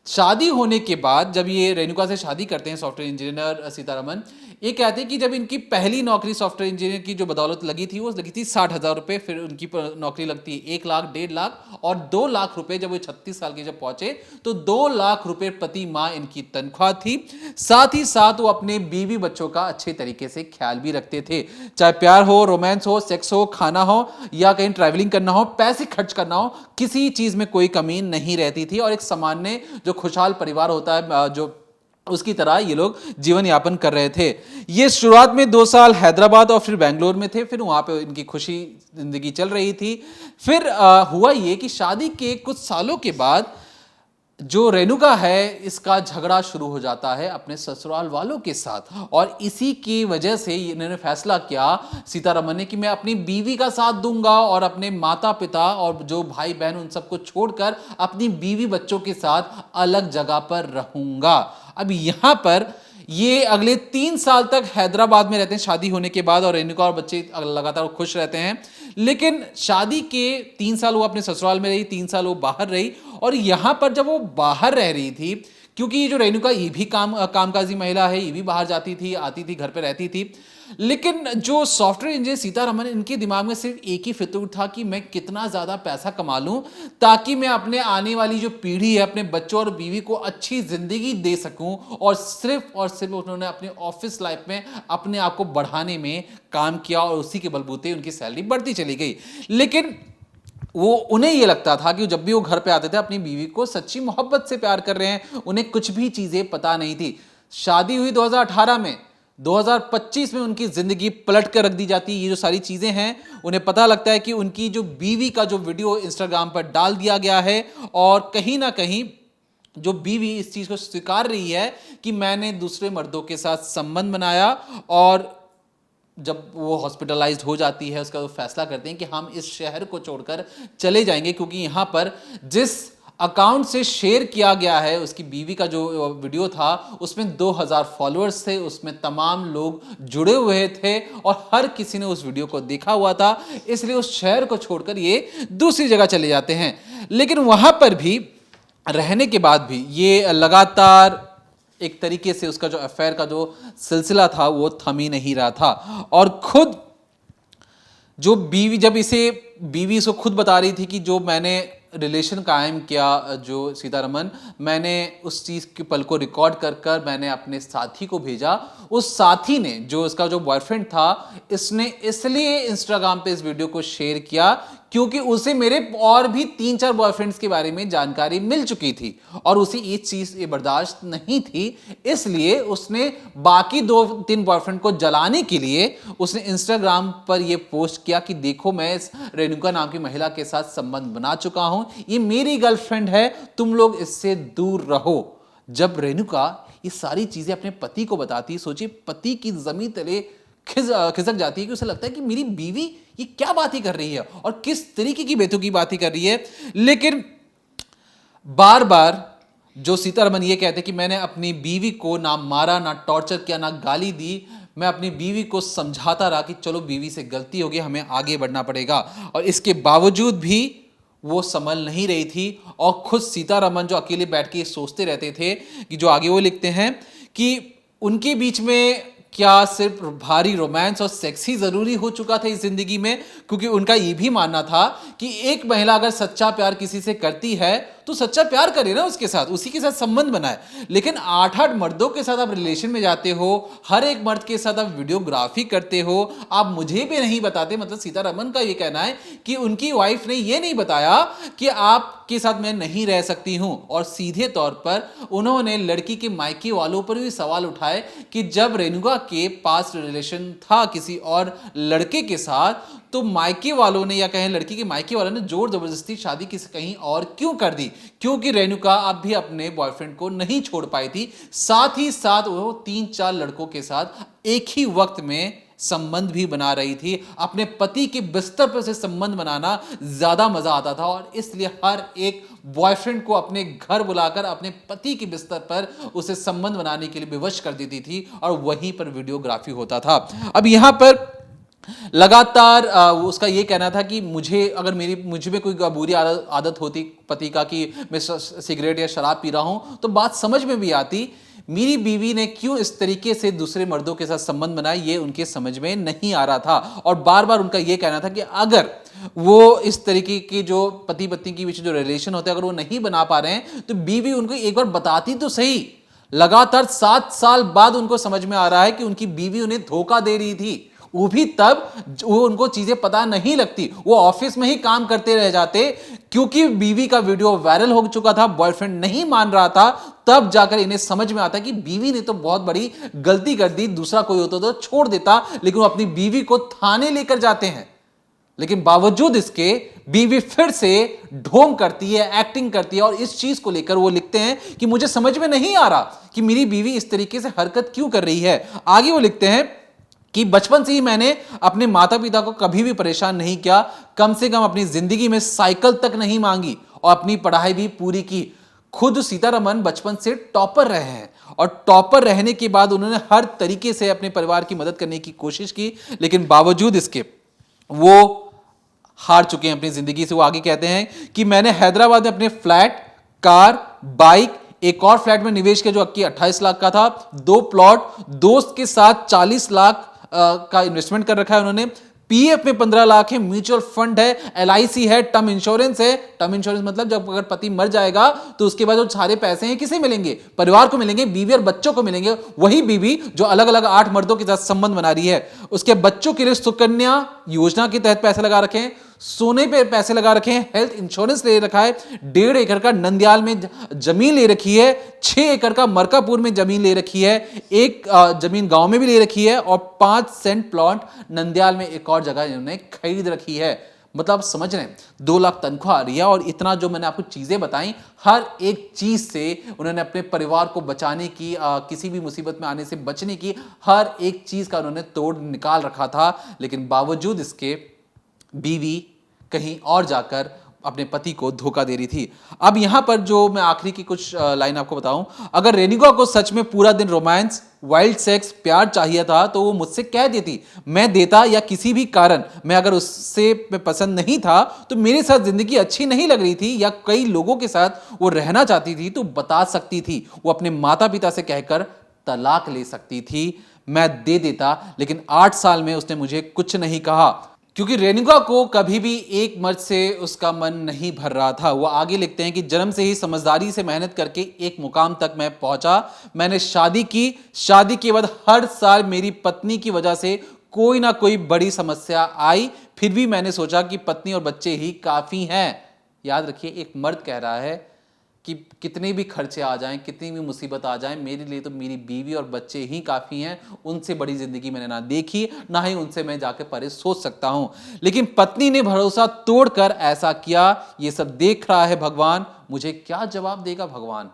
शादी होने के बाद जब ये रेणुका से शादी करते हैं सॉफ्टवेयर इंजीनियर सीतारमन, ये कहते हैं कि जब इनकी पहली नौकरी सॉफ्टवेयर इंजीनियर की जो बदौलत लगी थी, वो लगी थी 60,000 रुपए, फिर उनकी नौकरी लगती है 1 लाख, 1.5 लाख और 2 लाख रुपए। जब वो 36 साल के जब पहुंचे तो 2 लाख रुपए प्रति माह इनकी तनख्वाह थी। साथ ही साथ वो अपने बीवी बच्चों का अच्छे तरीके से ख्याल भी रखते थे, चाहे प्यार हो, रोमांस हो, सेक्स हो, खाना हो, या कहीं ट्रैवलिंग करना हो, पैसे खर्च करना हो, किसी चीज में कोई कमी नहीं रहती थी। और एक सामान्य जो खुशहाल परिवार होता है, जो उसकी तरह ये लोग जीवन यापन कर रहे थे। ये शुरुआत में 2 साल हैदराबाद और फिर बेंगलोर में थे, फिर वहां पे इनकी खुशी जिंदगी चल रही थी। फिर हुआ ये कि शादी के कुछ सालों के बाद जो रेणुका है, इसका झगड़ा शुरू हो जाता है अपने ससुराल वालों के साथ, और इसी की वजह से इन्होंने फैसला किया सीतारमन ने कि मैं अपनी बीवी का साथ दूंगा और अपने माता पिता और जो भाई बहन उन सबको छोड़कर अपनी बीवी बच्चों के साथ अलग जगह पर रहूंगा। अब यहां पर ये अगले 3 साल तक हैदराबाद में रहते हैं शादी होने के बाद, और रेणुका और बच्चे लगातार खुश रहते हैं। लेकिन शादी के 3 साल वो अपने ससुराल में रही, 3 साल वो बाहर रही। और यहां पर जब वो बाहर रह रही थी, क्योंकि ये जो रेणुका ये भी कामकाजी महिला है, ये भी बाहर जाती थी, आती थी, घर पे रहती थी, लेकिन जो सॉफ्टवेयर इंजीनियर सीतारमन, इनके दिमाग में सिर्फ एक ही फितूर था कि मैं कितना ज्यादा पैसा कमा लूं ताकि मैं अपने आने वाली जो पीढ़ी है, अपने बच्चों और बीवी को अच्छी जिंदगी दे सकूं। और सिर्फ उन्होंने अपने ऑफिस लाइफ में अपने आप को बढ़ाने में काम किया, और उसी के बलबूते उनकी सैलरी बढ़ती चली गई। लेकिन उन्हें यह लगता था कि जब भी वो घर पे आते थे अपनी बीवी को सच्ची मोहब्बत से प्यार कर रहे हैं, उन्हें कुछ भी चीजें पता नहीं थी। शादी हुई 2018 में, 2025 में उनकी जिंदगी पलट कर रख दी जाती है। ये जो सारी चीजें हैं, उन्हें पता लगता है कि उनकी जो बीवी का जो वीडियो इंस्टाग्राम पर डाल दिया गया है, और कहीं ना कहीं जो बीवी इस चीज को स्वीकार रही है कि मैंने दूसरे मर्दों के साथ संबंध बनाया। और जब वो हॉस्पिटलाइज्ड हो जाती है, उसका वो फैसला करते हैं कि हम इस शहर को छोड़कर चले जाएंगे, क्योंकि यहाँ पर जिस अकाउंट से शेयर किया गया है उसकी बीवी का जो वीडियो था, उसमें 2000 फॉलोअर्स थे, उसमें तमाम लोग जुड़े हुए थे और हर किसी ने उस वीडियो को देखा हुआ था। इसलिए उस शहर को छोड़कर ये दूसरी जगह चले जाते हैं। लेकिन वहां पर भी रहने के बाद भी ये लगातार एक तरीके से उसका जो अफेयर का जो सिलसिला था वो थम ही नहीं रहा था। और खुद जो बीवी, जब इसे बीवी इसको खुद बता रही थी कि जो मैंने रिलेशन कायम किया जो सीतारमन, मैंने उस चीज़ के पल को रिकॉर्ड कर कर मैंने अपने साथी को भेजा। उस साथी ने, जो इसका जो बॉयफ्रेंड था, इसने इसलिए इंस्टाग्राम पे इस वीडियो को शेयर किया क्योंकि उसे मेरे और भी 3-4 बॉयफ्रेंड्स के बारे में जानकारी मिल चुकी थी और उसे ये चीज़ ये बर्दाश्त नहीं थी। इसलिए उसने बाकी 2-3 बॉयफ्रेंड को जलाने के लिए उसने इंस्टाग्राम पर ये पोस्ट किया कि देखो मैं इस रेणुका नाम की महिला के साथ संबंध बना चुका हूं, ये मेरी गर्लफ्रेंड है, तुम लोग इससे दूर रहो। जब रेणुका ये सारी चीजें अपने पति को बताती, सोचिए पति की जमीन तले खिसक जाती है कि उसे लगता है कि मेरी बीवी ये क्या बातें कर रही है और किस तरीके की बेतुकी बातें कर रही है। लेकिन बार बार जो सीतारमन ये कहते कि मैंने अपनी बीवी को ना मारा, ना टॉर्चर किया, ना गाली दी, मैं अपनी बीवी को समझाता रहा कि चलो बीवी से गलती हो गई, हमें आगे बढ़ना पड़ेगा, और इसके बावजूद भी वो संभल नहीं रही थी। और खुद सीतारमन जो अकेले बैठ के सोचते रहते थे कि जो आगे वो लिखते हैं कि उनके बीच में क्या सिर्फ भारी रोमांस और सेक्स ही जरूरी हो चुका था इस जिंदगी में, क्योंकि उनका ये भी मानना था कि एक महिला अगर सच्चा प्यार किसी से करती है तो सच्चा प्यार करे ना उसके साथ, उसी के साथ संबंध बनाए। लेकिन 8-8 मर्दों के साथ आप रिलेशन में जाते हो, हर एक मर्द के साथ आप वीडियोग्राफी करते हो, आप मुझे भी नहीं बताते। मतलब सीतारमन का ये कहना है कि उनकी वाइफ ने ये नहीं बताया कि आपके साथ मैं नहीं रह सकती हूं, और सीधे तौर पर उन्होंने लड़की के मायके वालों पर भी सवाल उठाए कि जब रेणुका के पास रिलेशन था किसी और लड़के के साथ, तो मायके वालों ने, या कहें लड़की के मायके वालों ने जोर जबरदस्ती शादी किसी कहीं और क्यों कर दी, क्योंकि रेणुका अब भी अपने बॉयफ्रेंड को नहीं छोड़ पाई थी। साथ ही साथ वो 3-4 लड़कों के साथ एक ही वक्त में संबंध भी बना रही थी। अपने पति के बिस्तर पर से संबंध बनाना ज्यादा मजा आता था, और इसलिए हर एक बॉयफ्रेंड को अपने घर बुलाकर अपने पति के बिस्तर पर उसे संबंध बनाने के लिए विवश कर देती थी, और वहीं पर वीडियोग्राफी होता था। अब यहां पर लगातार उसका ये कहना था कि मुझे में कोई बुरी आदत होती पति का कि मैं सिगरेट या शराब पी रहा हूं, तो बात समझ में भी आती, मेरी बीवी ने क्यों इस तरीके से दूसरे मर्दों के साथ संबंध बनाए, ये उनके समझ में नहीं आ रहा था। और बार बार उनका ये कहना था कि अगर वो इस तरीके की जो पति पत्नी के बीच जो रिलेशन होते हैं अगर वो नहीं बना पा रहे हैं, तो बीवी उनको एक बार बताती तो सही। लगातार 7 साल बाद उनको समझ में आ रहा है कि उनकी बीवी उन्हें धोखा दे रही थी, वो भी तब वो उनको चीजें पता नहीं लगती, वो ऑफिस में ही काम करते रह जाते, क्योंकि बीवी का वीडियो वायरल हो चुका था, बॉयफ्रेंड नहीं मान रहा था, तब जाकर इन्हें समझ में आता कि बीवी ने तो बहुत बड़ी गलती कर दी, दूसरा कोई होता तो छोड़ देता, लेकिन वो अपनी बीवी को थाने लेकर जाते हैं। लेकिन बावजूद इसके बीवी फिर से ढोंग करती है, एक्टिंग करती है, और इस चीज को लेकर वो लिखते हैं कि मुझे समझ में नहीं आ रहा कि मेरी बीवी इस तरीके से हरकत क्यों कर रही है। आगे वो लिखते हैं कि बचपन से ही मैंने अपने माता पिता को कभी भी परेशान नहीं किया, कम से कम अपनी जिंदगी में साइकिल तक नहीं मांगी, और अपनी पढ़ाई भी पूरी की। खुद सीतारमन बचपन से टॉपर रहे हैं, और टॉपर रहने के बाद उन्होंने हर तरीके से अपने परिवार की मदद करने की कोशिश की, लेकिन बावजूद इसके वो हार चुके हैं अपनी जिंदगी से। वो आगे कहते हैं कि मैंने हैदराबाद में अपने फ्लैट, कार, बाइक, एक और फ्लैट में निवेश किया जो कि 28 लाख का था, 2 प्लॉट, दोस्त के साथ 40 लाख का इन्वेस्टमेंट कर रखा है उन्होंने, पीएफ में 15 लाख है, म्यूचुअल फंड है, एलआईसी है, टर्म इंश्योरेंस है। टर्म इंश्योरेंस मतलब जब अगर पति मर जाएगा तो उसके बाद जो सारे पैसे हैं किसे मिलेंगे, परिवार को मिलेंगे, बीवी और बच्चों को मिलेंगे। वही बीवी जो अलग अलग 8 मर्दों के साथ संबंध बना रही है, उसके बच्चों के लिए सुकन्या योजना के तहत पैसे लगा रखे हैं, सोने पे पैसे लगा रखे हैं, हेल्थ इंश्योरेंस ले रखा है, 1.5 एकड़ का नंदयाल में जमीन ले रखी है, 6 एकड़ का मरकापुर में जमीन ले रखी है, एक जमीन गांव में भी ले रखी है, और 5 सेंट प्लॉट नंदयाल में एक और जगह इन्होंने खरीद रखी है। मतलब आप समझ रहे हैं, 2 लाख तनख्वाह आ रही है, और इतना जो मैंने आपको चीजें बताई, हर एक चीज से उन्होंने अपने परिवार को बचाने की, किसी भी मुसीबत में आने से बचने की हर एक चीज का उन्होंने तोड़ निकाल रखा था। लेकिन बावजूद इसके बीवी कहीं और जाकर अपने पति को धोखा दे रही थी। अब यहां पर जो मैं आखिरी की कुछ लाइन आपको बताऊं, अगर रेणुका को सच में पूरा दिन रोमांस, वाइल्ड सेक्स, प्यार चाहिए था तो वो मुझसे कह देती, मैं देता, या किसी भी कारण मैं अगर उससे पसंद नहीं था तो मेरे साथ जिंदगी अच्छी नहीं लग रही थी या कई लोगों के साथ वो रहना चाहती थी तो बता सकती थी, वो अपने माता पिता से कहकर तलाक ले सकती थी, मैं दे देता। लेकिन 8 साल में उसने मुझे कुछ नहीं कहा, क्योंकि रेणुका को कभी भी एक मर्द से उसका मन नहीं भर रहा था। वो आगे लिखते हैं कि जन्म से ही समझदारी से मेहनत करके एक मुकाम तक मैं पहुंचा। मैंने शादी की, शादी के बाद हर साल मेरी पत्नी की वजह से कोई ना कोई बड़ी समस्या आई, फिर भी मैंने सोचा कि पत्नी और बच्चे ही काफी हैं। याद रखिए, एक मर्द कह रहा है कि कितने भी खर्चे आ जाएं, कितनी भी मुसीबत आ जाएं, मेरे लिए तो मेरी बीवी और बच्चे ही काफ़ी हैं। उनसे बड़ी ज़िंदगी मैंने ना देखी, ना ही उनसे मैं जाके परे सोच सकता हूं। लेकिन पत्नी ने भरोसा तोड़कर ऐसा किया। ये सब देख रहा है भगवान, मुझे क्या जवाब देगा भगवान?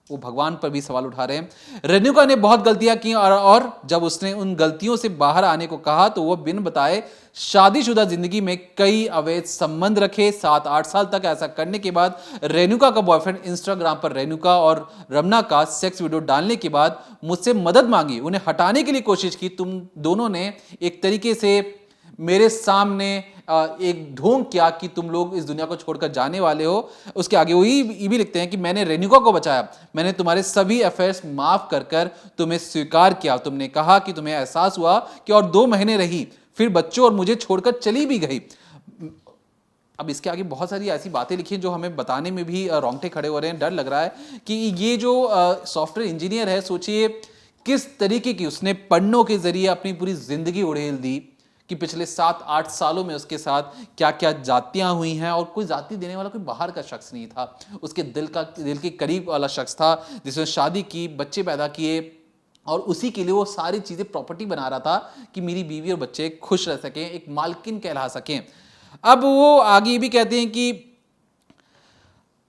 वो भगवान पर भी सवाल उठा रहे हैं। रेणुका ने बहुत गलतियां की और जब उसने उन गलतियों से बाहर आने को कहा तो वो बिन बताए शादीशुदा जिंदगी में कई अवैध संबंध रखे। 7-8 साल तक ऐसा करने के बाद रेणुका का बॉयफ्रेंड इंस्टाग्राम पर रेणुका और रमना का सेक्स वीडियो डालने के बाद मुझसे मदद मांगी, उन्हें हटाने के लिए कोशिश की। तुम दोनों ने एक तरीके से मेरे सामने एक ढोंग किया कि तुम लोग इस दुनिया को छोड़कर जाने वाले हो। उसके आगे वो ये भी लिखते हैं कि मैंने रेणुका को बचाया, मैंने तुम्हारे सभी अफेयर्स माफ कर कर तुम्हें स्वीकार किया। तुमने कहा कि तुम्हें एहसास हुआ कि और 2 महीने रही, फिर बच्चों और मुझे छोड़कर चली भी गई। अब इसके आगे बहुत सारी ऐसी बातें लिखी हैं जो हमें बताने में भी रोंगटे खड़े हो रहे हैं। डर लग रहा है कि ये जो सॉफ्टवेयर इंजीनियर है, सोचिए किस तरीके की उसने पढ़नों के जरिए अपनी पूरी जिंदगी उड़ेल दी कि पिछले 7-8 सालों में उसके साथ क्या क्या जातियां हुई हैं, और कोई जाति देने वाला कोई बाहर का शख्स नहीं था, उसके दिल के करीब वाला शख्स था जिसने शादी की, बच्चे पैदा किए, और उसी के लिए वो सारी चीजें प्रॉपर्टी बना रहा था कि मेरी बीवी और बच्चे खुश रह सकें, एक मालकिन कहला सकें। अब वो आगे भी कहते हैं कि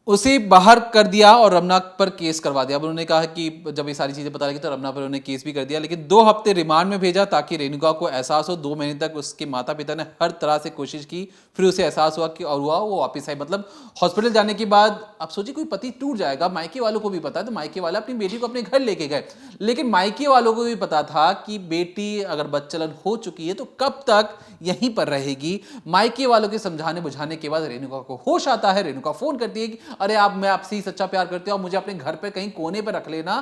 उसे बाहर कर दिया और रमना पर केस करवा दिया। अब उन्होंने कहा कि जब ये सारी चीजें पता लगी तो रमना पर उन्होंने केस भी कर दिया, लेकिन 2 हफ्ते रिमांड में भेजा ताकि रेणुका को एहसास हो। 2 महीने तक उसके माता पिता ने हर तरह से कोशिश की, फिर उसे एहसास हुआ कि और हुआ, वो वापस आई। मतलब हॉस्पिटल जाने के बाद अब सोचिए कोई पति टूट जाएगा, मायके वालों को भी पता है, तो मायके वाले अपनी बेटी को अपने घर लेके गए। लेकिन मायके वालों को भी पता था कि बेटी अगर बच्चलन हो चुकी है तो कब तक यहीं पर रहेगी। मायके वालों के समझाने बुझाने के बाद रेणुका को होश आता है। रेणुका फोन करती है कि अरे आप, मैं आपसे ही सच्चा प्यार करती हूं, आप मुझे अपने घर पे कहीं कोने पे रख लेना,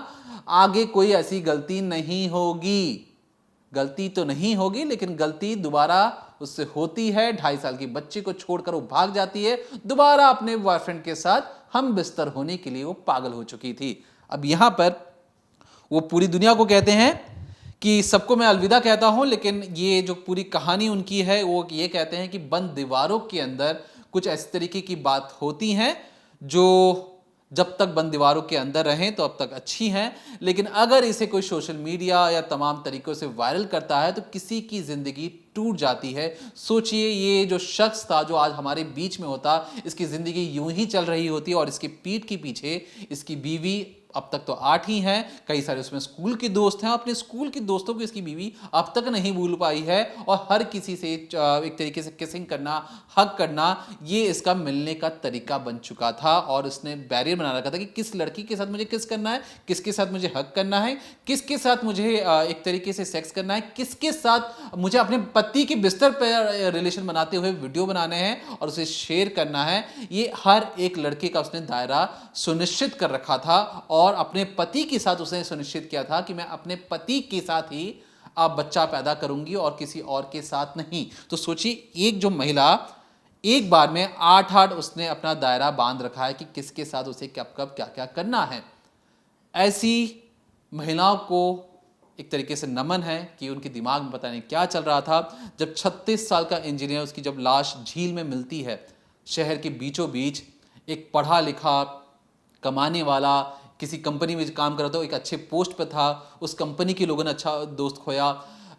आगे कोई ऐसी गलती नहीं होगी। गलती तो नहीं होगी, लेकिन गलती दोबारा उससे होती है। 2.5 साल की बच्ची को छोड़कर वो भाग जाती है, दोबारा अपने बॉयफ्रेंड के साथ हम बिस्तर होने के लिए वो पागल हो चुकी थी। अब यहां पर वो पूरी दुनिया को कहते हैं कि सबको मैं अलविदा कहता हूं, लेकिन ये जो पूरी कहानी उनकी है वो ये कहते हैं कि बंद दीवारों के अंदर कुछ इस तरीके की बात होती हैं जो जब तक बंद दीवारों के अंदर रहें तो अब तक अच्छी हैं, लेकिन अगर इसे कोई सोशल मीडिया या तमाम तरीकों से वायरल करता है तो किसी की जिंदगी टूट जाती है। सोचिए ये जो शख्स था जो आज हमारे बीच में होता, इसकी जिंदगी यूं ही चल रही होती और इसकी पीठ के पीछे इसकी बीवी, अब तक तो 8 ही हैं, कई सारे उसमें स्कूल के दोस्त हैं, अपने स्कूल के दोस्तों को इसकी बीवी अब तक नहीं भूल पाई है, और हर किसी से एक तरीके से किसिंग करना, हक करना, ये इसका मिलने का तरीका बन चुका था। और उसने बैरियर बना रखा था कि किस लड़की के साथ मुझे किस करना है, किसके साथ मुझे हक करना है, किसके साथ मुझे एक तरीके से सेक्स करना है, किसके साथ मुझे अपने पति के बिस्तर पर रिलेशन बनाते हुए वीडियो बनाने हैं और उसे शेयर करना है। ये हर एक लड़के का उसने दायरा सुनिश्चित कर रखा था, और अपने पति के साथ उसने सुनिश्चित किया था कि मैं अपने पति के साथ ही अब बच्चा पैदा करूंगी और किसी और के साथ नहीं। तो सोचिए एक जो महिला एक बार में 8 उसने अपना दायरा बांध रखा है कि किसके साथ उसे कब कब क्या क्या करना है। ऐसी महिलाओं को एक तरीके से नमन है कि उनके दिमाग में पता नहीं क्या चल रहा था। जब 36 साल का इंजीनियर, उसकी जब लाश झील में मिलती है शहर के बीचों बीच, एक पढ़ा लिखा कमाने वाला किसी कंपनी में काम कर रहा था, एक अच्छे पोस्ट पे था, उस कंपनी के लोगों ने अच्छा दोस्त खोया,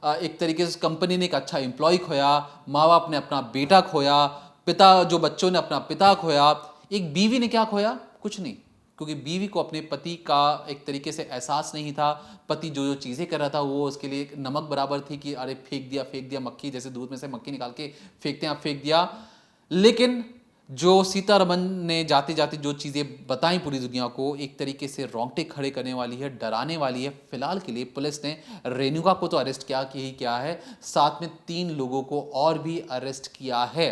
एक तरीके से उस कंपनी ने एक अच्छा एम्प्लॉय खोया, माँ बाप ने अपना बेटा खोया, पिता जो बच्चों ने अपना पिता खोया, एक बीवी ने क्या खोया? कुछ नहीं, क्योंकि बीवी को अपने पति का एक तरीके से एहसास नहीं था। पति जो जो चीज़ें कर रहा था वो उसके लिए नमक बराबर थी कि अरे फेंक दिया, मक्खी जैसे दूध में से मक्खी निकाल के फेंकते हैं, आप फेंक दिया। लेकिन जो सीतारमन ने जाते जाते जो चीज़ें बताई पूरी दुनिया को, एक तरीके से रोंगटे खड़े करने वाली है, डराने वाली है। फिलहाल के लिए पुलिस ने रेणुका को तो अरेस्ट किया है, साथ में 3 लोगों को और भी अरेस्ट किया है।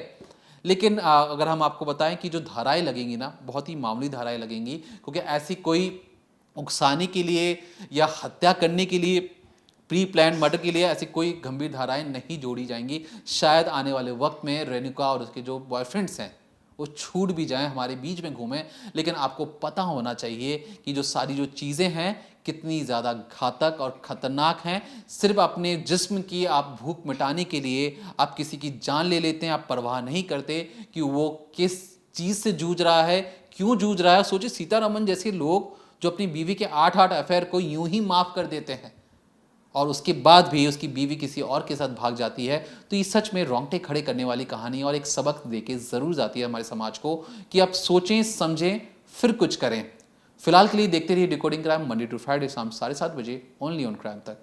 लेकिन अगर हम आपको बताएं कि जो धाराएं लगेंगी ना, बहुत ही मामूली धाराएं लगेंगी, क्योंकि ऐसी कोई उकसाने के लिए या हत्या करने के लिए, प्री प्लान मर्डर के लिए ऐसी कोई गंभीर धाराएं नहीं जोड़ी जाएंगी। शायद आने वाले वक्त में रेणुका और उसके जो बॉयफ्रेंड्स हैं वो छूट भी जाएं, हमारे बीच में घूमें, लेकिन आपको पता होना चाहिए कि जो सारी जो चीज़ें हैं कितनी ज़्यादा घातक और ख़तरनाक हैं। सिर्फ अपने जिस्म की आप भूख मिटाने के लिए आप किसी की जान ले लेते हैं, आप परवाह नहीं करते कि वो किस चीज़ से जूझ रहा है, क्यों जूझ रहा है। सोचिए, सीतारमन जैसे लोग जो अपनी बीवी के 8 अफेयर को यूं ही माफ़ कर देते हैं और उसके बाद भी उसकी बीवी किसी और के साथ भाग जाती है, तो ये सच में रोंगटे खड़े करने वाली कहानी और एक सबक देके ज़रूर जाती है हमारे समाज को कि आप सोचें, समझें, फिर कुछ करें। फिलहाल के लिए देखते रहिए decoding crime, Monday to Friday शाम 7:30 बजे, ओनली ऑन क्राइम तक।